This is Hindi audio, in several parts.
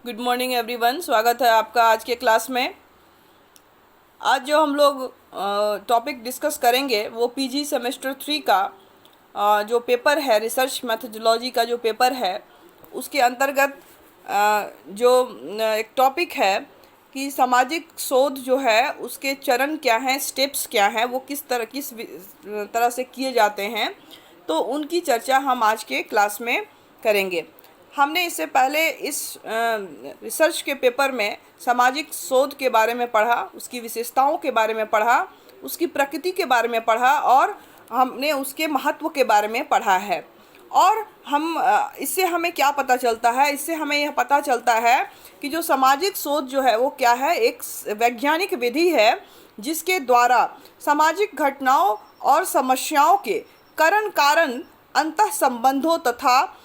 Good morning everyone. स्वागत है आपका आज के क्लास में। आज जो हम लोग टॉपिक डिस्कस करेंगे वो पीजी सेमेस्टर 3 का जो पेपर है, रिसर्च मेथोडोलॉजी का जो पेपर है, उसके अंतर्गत जो एक टॉपिक है कि सामाजिक शोध जो है उसके चरण क्या हैं, स्टेप्स क्या हैं, वो किस तरह से किए जाते हैं, तो उनकी चर्चा हम आज के क्लास में करेंगे। हमने इससे पहले इस रिसर्च के पेपर में सामाजिक शोध के बारे में पढ़ा, उसकी विशेषताओं के बारे में पढ़ा, उसकी प्रकृति के बारे में पढ़ा और हमने उसके महत्व के बारे में पढ़ा है। और हम इससे हमें क्या पता चलता है? इससे हमें यह पता चलता है कि जो सामाजिक शोध जो है वो क्या है, एक वैज्ञानिक विधि है जिसके द्वारा सामाजिक घटनाओं और समस्याओं के कारण कारण अंतः संबंधों तथा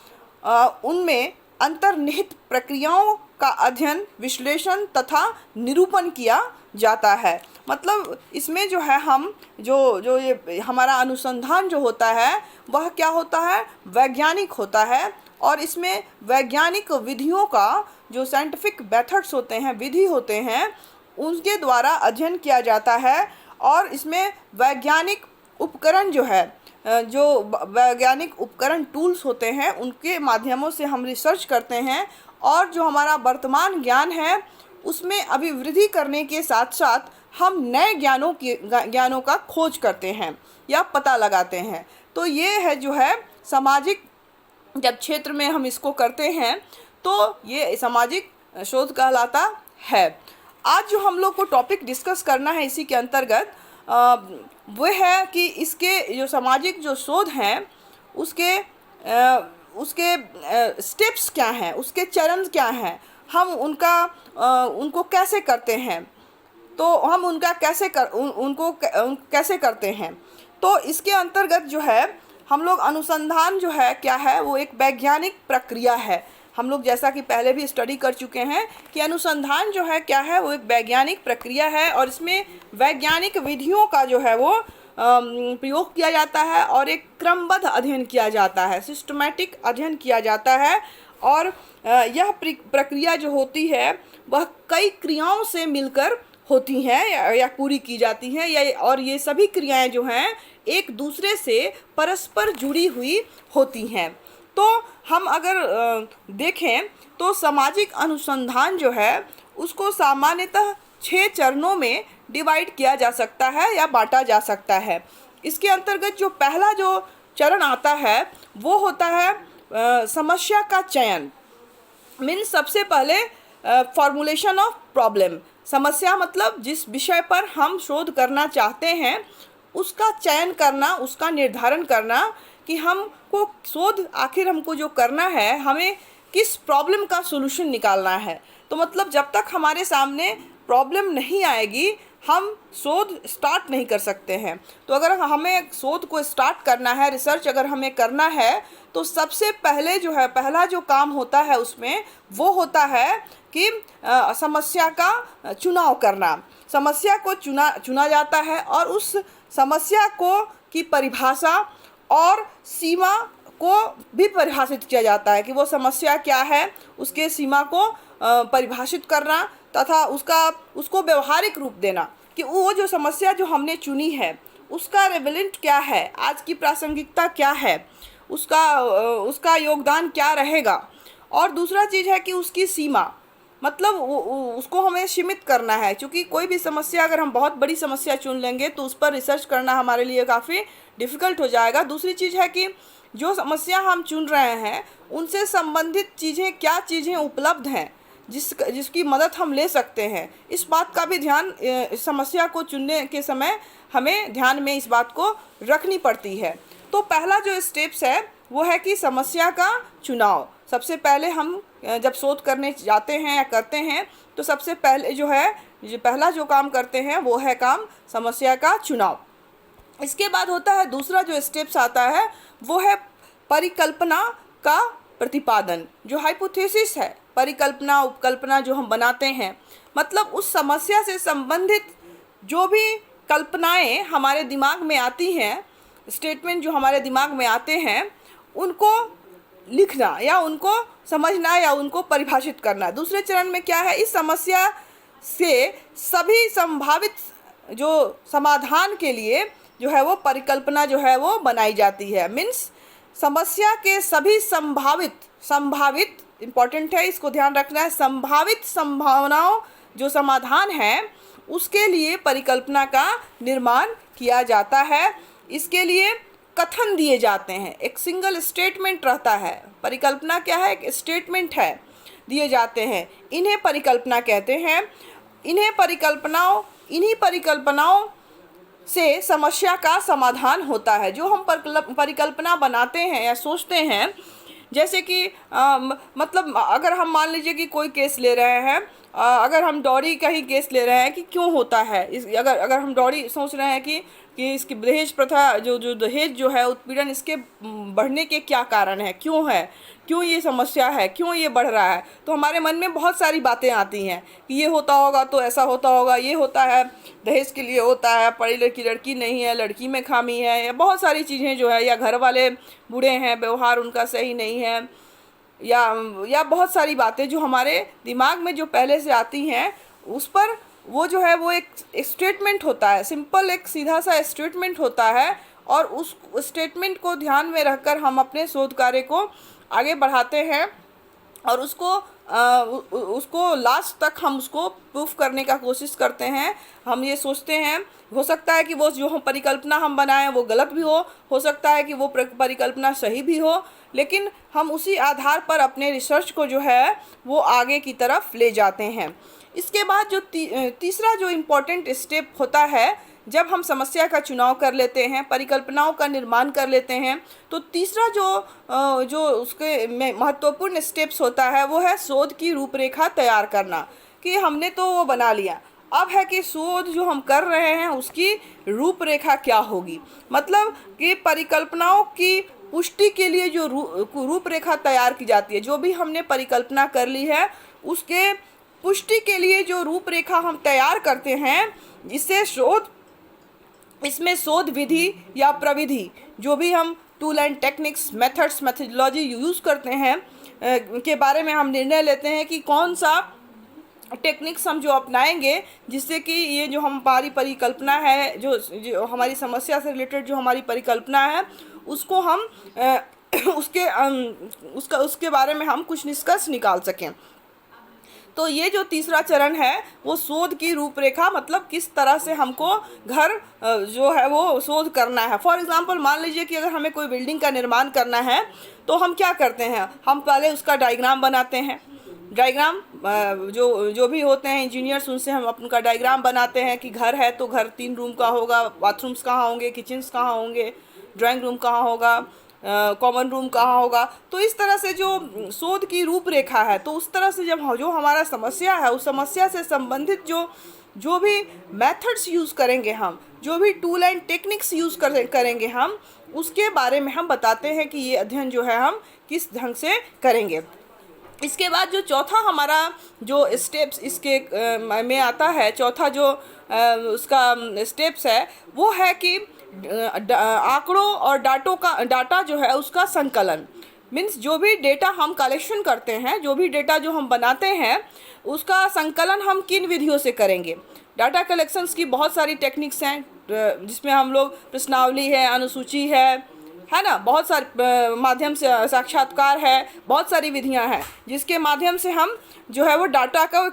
उनमें अंतर्निहित प्रक्रियाओं का अध्ययन, विश्लेषण तथा निरूपण किया जाता है। मतलब इसमें जो है हम जो ये हमारा अनुसंधान जो होता है वह क्या होता है, वैज्ञानिक होता है। और इसमें वैज्ञानिक विधियों का जो साइंटिफिक मेथड्स होते हैं, विधि होते हैं, उनके द्वारा अध्ययन किया जाता है। और इसमें वैज्ञानिक उपकरण जो है, जो वैज्ञानिक उपकरण टूल्स होते हैं, उनके माध्यमों से हम रिसर्च करते हैं और जो हमारा वर्तमान ज्ञान है उसमें अभिवृद्धि करने के साथ साथ हम नए ज्ञानों का खोज करते हैं या पता लगाते हैं। तो ये है जो है सामाजिक, जब क्षेत्र में हम इसको करते हैं तो ये सामाजिक शोध कहलाता है। आज जो हम लोग को टॉपिक डिस्कस करना है इसी के अंतर्गत वो है कि इसके जो सामाजिक जो शोध हैं उसके स्टेप्स क्या हैं, उसके चरण क्या हैं, हम उनको कैसे करते हैं, तो हम उनको कैसे करते हैं। तो इसके अंतर्गत जो है हम लोग अनुसंधान जो है क्या है, वो एक वैज्ञानिक प्रक्रिया है। हम लोग जैसा कि पहले भी स्टडी कर चुके हैं कि अनुसंधान जो है क्या है, वो एक वैज्ञानिक प्रक्रिया है और इसमें वैज्ञानिक विधियों का जो है वो प्रयोग किया जाता है और एक क्रमबद्ध अध्ययन किया जाता है, सिस्टमैटिक अध्ययन किया जाता है। और यह प्रक्रिया जो होती है वह कई क्रियाओं से मिलकर होती हैं या पूरी की जाती हैं, और ये सभी क्रियाएं जो हैं एक दूसरे से परस्पर जुड़ी हुई होती हैं। तो हम अगर देखें तो सामाजिक अनुसंधान जो है उसको सामान्यतः 6 चरणों में डिवाइड किया जा सकता है या बांटा जा सकता है। इसके अंतर्गत जो पहला जो चरण आता है वो होता है समस्या का चयन। मीन्स सबसे पहले फॉर्मुलेशन ऑफ प्रॉब्लम। समस्या मतलब जिस विषय पर हम शोध करना चाहते हैं उसका चयन करना, उसका निर्धारण करना कि हमको शोध आखिर हमको जो करना है, हमें किस प्रॉब्लम का सॉल्यूशन निकालना है। तो मतलब जब तक हमारे सामने प्रॉब्लम नहीं आएगी हम शोध स्टार्ट नहीं कर सकते हैं। तो अगर हमें शोध को स्टार्ट करना है, रिसर्च अगर हमें करना है, तो सबसे पहले जो है पहला जो काम होता है उसमें वो होता है कि समस्या का चुनाव करना। समस्या को चुना जाता है और उस समस्या को की परिभाषा और सीमा को भी परिभाषित किया जाता है कि वो समस्या क्या है, उसके सीमा को परिभाषित करना तथा उसको व्यवहारिक रूप देना कि वो जो समस्या जो हमने चुनी है उसका रेलेवेंट क्या है, आज की प्रासंगिकता क्या है, उसका योगदान क्या रहेगा। और दूसरा चीज़ है कि उसकी सीमा, मतलब उसको हमें सीमित करना है, क्योंकि कोई भी समस्या अगर हम बहुत बड़ी समस्या चुन लेंगे तो उस पर रिसर्च करना हमारे लिए काफ़ी डिफ़िकल्ट हो जाएगा। दूसरी चीज़ है कि जो समस्या हम चुन रहे हैं उनसे संबंधित चीज़ें, क्या चीज़ें उपलब्ध हैं जिसकी मदद हम ले सकते हैं, इस बात का भी ध्यान समस्या को चुनने के समय हमें ध्यान में इस बात को रखनी पड़ती है। तो पहला जो स्टेप्स है वो है कि समस्या का चुनाव। सबसे पहले हम जब शोध करने जाते हैं या करते हैं तो सबसे पहले जो है पहला जो काम करते हैं वो है काम समस्या का चुनाव। इसके बाद होता है दूसरा जो स्टेप्स आता है वो है परिकल्पना का प्रतिपादन। जो हाइपोथेसिस है, परिकल्पना उपकल्पना जो हम बनाते हैं, मतलब उस समस्या से संबंधित जो भी कल्पनाएं हमारे दिमाग में आती हैं, स्टेटमेंट जो हमारे दिमाग में आते हैं, उनको लिखना या उनको समझना या उनको परिभाषित करना। दूसरे चरण में क्या है, इस समस्या से सभी संभावित जो समाधान के लिए जो है वो परिकल्पना जो है वो बनाई जाती है। मीन्स समस्या के सभी संभावित इम्पॉर्टेंट है, इसको ध्यान रखना है, संभावित संभावनाओं जो समाधान है उसके लिए परिकल्पना का निर्माण किया जाता है। इसके लिए कथन दिए जाते हैं, एक सिंगल स्टेटमेंट रहता है। परिकल्पना क्या है, एक स्टेटमेंट है, दिए जाते हैं। इन्हें परिकल्पना कहते हैं। इन्हीं परिकल्पनाओं से समस्या का समाधान होता है। जो हम परिकल्पना बनाते हैं या सोचते हैं, जैसे कि मतलब अगर हम मान लीजिए कि कोई केस ले रहे हैं, अगर हम डॉरी का ही केस ले रहे हैं कि क्यों होता है इस, अगर हम डॉरी सोच रहे हैं कि इसकी दहेज प्रथा जो दहेज जो है उत्पीड़न, इसके बढ़ने के क्या कारण है, क्यों ये समस्या है, क्यों ये बढ़ रहा है, तो हमारे मन में बहुत सारी बातें आती हैं कि ये होता होगा तो ऐसा होता होगा, ये होता है दहेज के लिए होता है, पढ़ी लिखी लड़की नहीं है, लड़की में खामी है, या बहुत सारी चीज़ें जो है, या घर वाले बूढ़े हैं, व्यवहार उनका सही नहीं है, या बहुत सारी बातें जो हमारे दिमाग में जो पहले से आती हैं, उस पर वो जो है वो एक स्टेटमेंट होता है, सिंपल एक सीधा सा स्टेटमेंट होता है। और उस स्टेटमेंट को ध्यान में रखकर हम अपने शोध कार्य को आगे बढ़ाते हैं और उसको लास्ट तक हम उसको प्रूफ करने का कोशिश करते हैं। हम ये सोचते हैं, हो सकता है कि वो जो हम परिकल्पना हम बनाएं वो गलत भी हो सकता है कि वो परिकल्पना सही भी हो, लेकिन हम उसी आधार पर अपने रिसर्च को जो है वो आगे की तरफ ले जाते हैं। इसके बाद जो तीसरा जो इम्पोर्टेंट स्टेप होता है, जब हम समस्या का चुनाव कर लेते हैं, परिकल्पनाओं का निर्माण कर लेते हैं, तो तीसरा जो उसके में महत्वपूर्ण स्टेप्स होता है वो है शोध की रूपरेखा तैयार करना। कि हमने तो वो बना लिया, अब है कि शोध जो हम कर रहे हैं उसकी रूपरेखा क्या होगी। मतलब कि परिकल्पनाओं की पुष्टि के लिए जो रूपरेखा तैयार की जाती है, जो भी हमने परिकल्पना कर ली है उसके पुष्टि के लिए जो रूपरेखा हम तैयार करते हैं, जिससे इसमें शोध विधि या प्रविधि, जो भी हम tool and techniques, methods, methodology use करते हैं के बारे में हम निर्णय लेते हैं कि कौन सा टेक्निक्स हम जो अपनाएंगे, जिससे कि ये जो हमारी परिकल्पना है, जो हमारी समस्या से रिलेटेड जो हमारी परिकल्पना है, उसको हम उसके बारे में हम कुछ निष्कर्ष निकाल सकें। तो ये जो तीसरा चरण है वो शोध की रूपरेखा, मतलब किस तरह से हमको घर जो है वो शोध करना है। फॉर एग्जांपल मान लीजिए कि अगर हमें कोई बिल्डिंग का निर्माण करना है तो हम क्या करते हैं, हम पहले उसका डायग्राम बनाते हैं। डायग्राम जो भी होते हैं इंजीनियर्स, उनसे हम उनका डायग्राम बनाते हैं कि घर है तो घर 3 रूम का होगा, बाथरूम्स कहाँ होंगे, किचन्स कहाँ होंगे, ड्राइंग रूम कहाँ होगा, कॉमन रूम कहाँ होगा। तो इस तरह से जो शोध की रूपरेखा है, तो उस तरह से जब जो हमारा समस्या है उस समस्या से संबंधित जो भी मेथड्स यूज़ करेंगे हम, जो भी टूल एंड टेक्निक्स यूज़ करेंगे हम, उसके बारे में हम बताते हैं कि ये अध्ययन जो है हम किस ढंग से करेंगे। इसके बाद जो चौथा हमारा जो स्टेप्स इसके में आता है, चौथा जो उसका स्टेप्स है वो है कि आंकड़ों और डाटा जो है उसका संकलन। मीन्स जो भी डेटा हम कलेक्शन करते हैं, जो भी डेटा जो हम बनाते हैं, उसका संकलन हम किन विधियों से करेंगे। डाटा कलेक्शंस की बहुत सारी टेक्निक्स हैं, जिसमें हम लोग प्रश्नावली है, अनुसूची है ना, बहुत सारे माध्यम से साक्षात्कार है, बहुत सारी विधियां हैं जिसके माध्यम से हम जो है वो डाटा को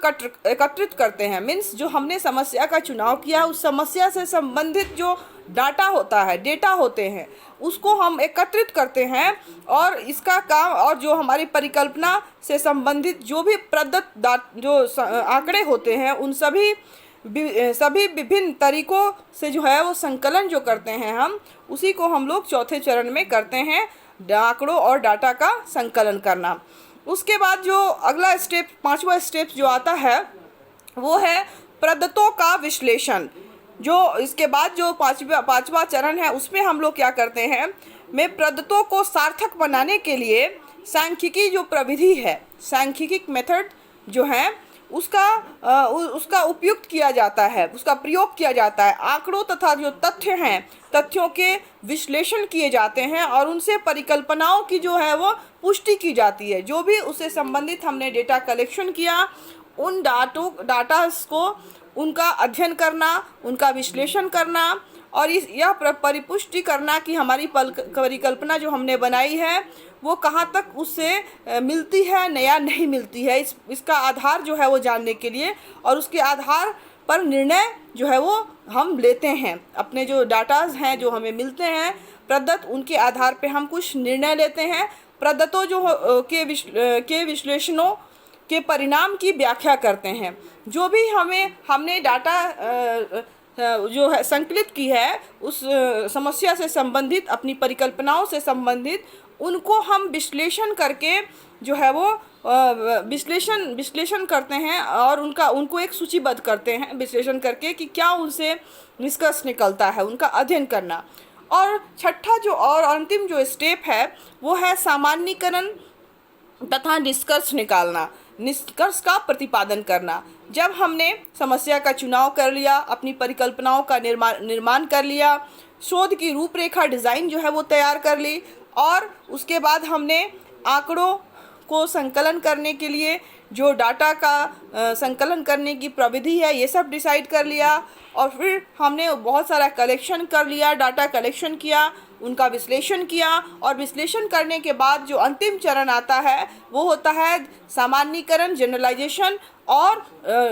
एकत्रित करते हैं। मीन्स जो हमने समस्या का चुनाव किया, उस समस्या से संबंधित जो डाटा होता है, डेटा होते हैं, उसको हम एकत्रित करते हैं और इसका काम, और जो हमारी परिकल्पना से संबंधित जो भी प्रदत्त जो आंकड़े होते हैं, उन सभी विभिन्न तरीकों से जो है वो संकलन जो करते हैं हम, उसी को हम लोग चौथे चरण में करते हैं, आंकड़ों और डाटा का संकलन करना। उसके बाद जो अगला स्टेप, पांचवा स्टेप जो आता है वो है प्रदत्तों का विश्लेषण। जो इसके बाद जो पांचवा चरण है उसमें हम लोग क्या करते हैं, में प्रदत्तों को सार्थक बनाने के लिए सांख्यिकी जो प्रविधि है, सांख्यिकी मेथड जो है उसका उपयुक्त किया जाता है, उसका प्रयोग किया जाता है। आंकड़ों तथा जो तथ्य हैं, तथ्यों के विश्लेषण किए जाते हैं और उनसे परिकल्पनाओं की जो है वो पुष्टि की जाती है। जो भी उससे संबंधित हमने डेटा कलेक्शन किया, उन डाटास को उनका अध्ययन करना, उनका विश्लेषण करना और यह परिपुष्टि करना कि हमारी परिकल्पना जो हमने बनाई है वो कहाँ तक उससे मिलती है या नहीं मिलती है, इसका आधार जो है वो जानने के लिए, और उसके आधार पर निर्णय जो है वो हम लेते हैं। अपने जो डाटाज हैं जो हमें मिलते हैं प्रदत्त, उनके आधार पे हम कुछ निर्णय लेते हैं। प्रदत्तों के विश्लेषणों के परिणाम की व्याख्या करते हैं। जो भी हमने डाटा जो है संकलित की है, उस समस्या से संबंधित, अपनी परिकल्पनाओं से संबंधित, उनको हम विश्लेषण करके जो है वो विश्लेषण करते हैं और उनको एक सूचीबद्ध करते हैं विश्लेषण करके कि क्या उनसे निष्कर्ष निकलता है, उनका अध्ययन करना। और छठा जो और अंतिम जो स्टेप है वो है सामान्यीकरण तथा निष्कर्ष निकालना, निष्कर्ष का प्रतिपादन करना। जब हमने समस्या का चुनाव कर लिया, अपनी परिकल्पनाओं का निर्माण कर लिया, शोध की रूपरेखा डिज़ाइन जो है वो तैयार कर ली, और उसके बाद हमने आंकड़ों को संकलन करने के लिए जो डाटा का संकलन करने की प्रविधि है ये सब डिसाइड कर लिया, और फिर हमने बहुत सारा कलेक्शन कर लिया, डाटा कलेक्शन किया, उनका विश्लेषण किया, और विश्लेषण करने के बाद जो अंतिम चरण आता है वो होता है सामान्यीकरण, जनरलाइजेशन और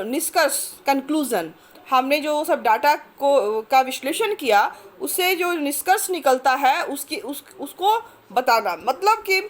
निष्कर्ष, कंक्लूज़न। हमने जो सब डाटा का विश्लेषण किया उससे जो निष्कर्ष निकलता है उसको बताना। मतलब कि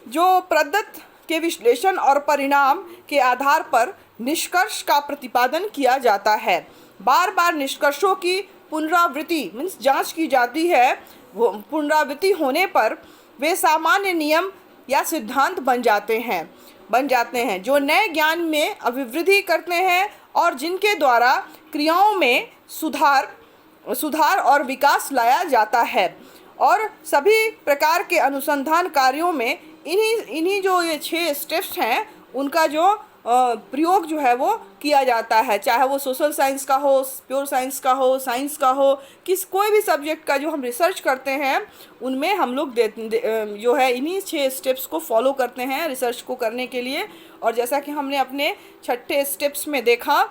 जो प्रदत्त के विश्लेषण और परिणाम के आधार पर निष्कर्ष का प्रतिपादन किया जाता है। बार बार निष्कर्षों की पुनरावृत्ति मीन्स जांच की जाती है। वो पुनरावृत्ति होने पर वे सामान्य नियम या सिद्धांत बन जाते हैं जो नए ज्ञान में अभिवृद्धि करते हैं और जिनके द्वारा क्रियाओं में सुधार और विकास लाया जाता है। और सभी प्रकार के अनुसंधान कार्यों में इन्हीं जो ये 6 स्टेप्स हैं उनका जो प्रयोग जो है वो किया जाता है, चाहे वो सोशल साइंस का हो, प्योर साइंस का हो, साइंस का हो, कोई भी सब्जेक्ट का जो हम रिसर्च करते हैं उनमें हम लोग जो है इन्हीं 6 स्टेप्स को फॉलो करते हैं रिसर्च को करने के लिए। और जैसा कि हमने अपने छठे स्टेप्स में देखा,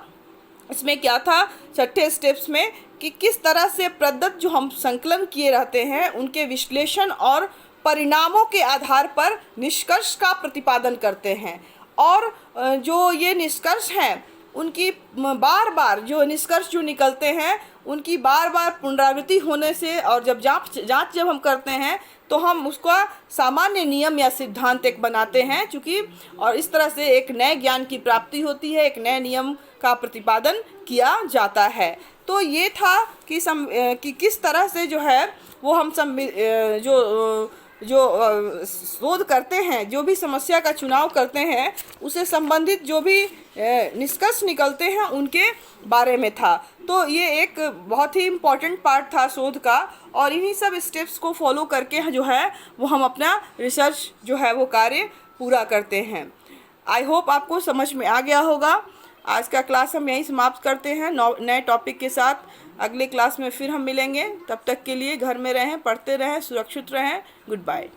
इसमें क्या था छठे स्टेप्स में कि किस तरह से प्रदत्त जो हम संकलन किए रहते हैं उनके विश्लेषण और परिणामों के आधार पर निष्कर्ष का प्रतिपादन करते हैं। और जो ये निष्कर्ष हैं उनकी बार बार जो निष्कर्ष जो निकलते हैं उनकी बार बार पुनरावृत्ति होने से, और जब जांच जब हम करते हैं तो हम उसका सामान्य नियम या सिद्धांत एक बनाते हैं चूँकि, और इस तरह से एक नए ज्ञान की प्राप्ति होती है, एक नए नियम का प्रतिपादन किया जाता है। तो ये था कि किस तरह से जो है वो हम जो शोध करते हैं, जो भी समस्या का चुनाव करते हैं उससे संबंधित जो भी निष्कर्ष निकलते हैं उनके बारे में था। तो ये एक बहुत ही इम्पॉर्टेंट पार्ट था शोध का, और इन्हीं सब स्टेप्स को फॉलो करके जो है वो हम अपना रिसर्च जो है वो कार्य पूरा करते हैं। आई होप आपको समझ में आ गया होगा। आज का क्लास हम यहीं समाप्त करते हैं नए टॉपिक के साथ। अगले क्लास में फिर हम मिलेंगे। तब तक के लिए घर में रहें, पढ़ते रहें, सुरक्षित रहें। Good bye.